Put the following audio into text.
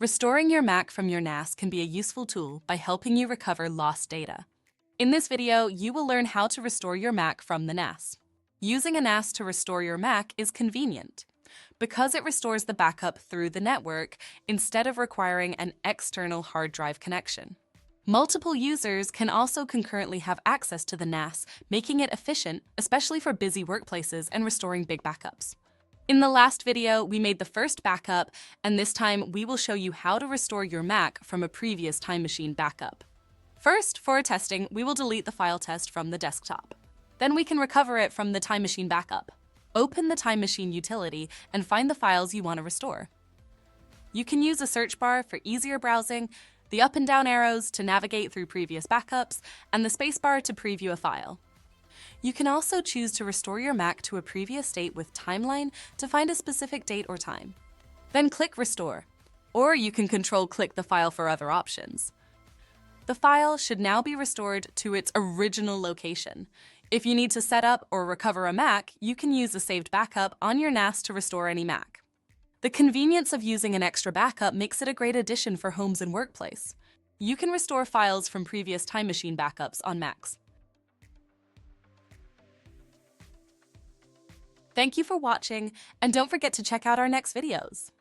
Restoring your Mac from your NAS can be a useful tool by helping you recover lost data. In this video, you will learn how to restore your Mac from the NAS. Using a NAS to restore your Mac is convenient because it restores the backup through the network instead of requiring an external hard drive connection. Multiple users can also concurrently have access to the NAS, making it efficient, especially for busy workplaces and restoring big backups. In the last video, we made the first backup, and this time we will show you how to restore your Mac from a previous Time Machine backup. First, for testing, we will delete the file test from the desktop. Then we can recover it from the Time Machine backup. Open the Time Machine utility and find the files you want to restore. You can use a search bar for easier browsing, the up and down arrows to navigate through previous backups, and the spacebar to preview a file. You can also choose to restore your Mac to a previous state with Timeline to find a specific date or time. Then click Restore, or you can Control-click the file for other options. The file should now be restored to its original location. If you need to set up or recover a Mac, you can use a saved backup on your NAS to restore any Mac. The convenience of using an extra backup makes it a great addition for homes and workplace. You can restore files from previous Time Machine backups on Macs. Thank you for watching, and don't forget to check out our next videos.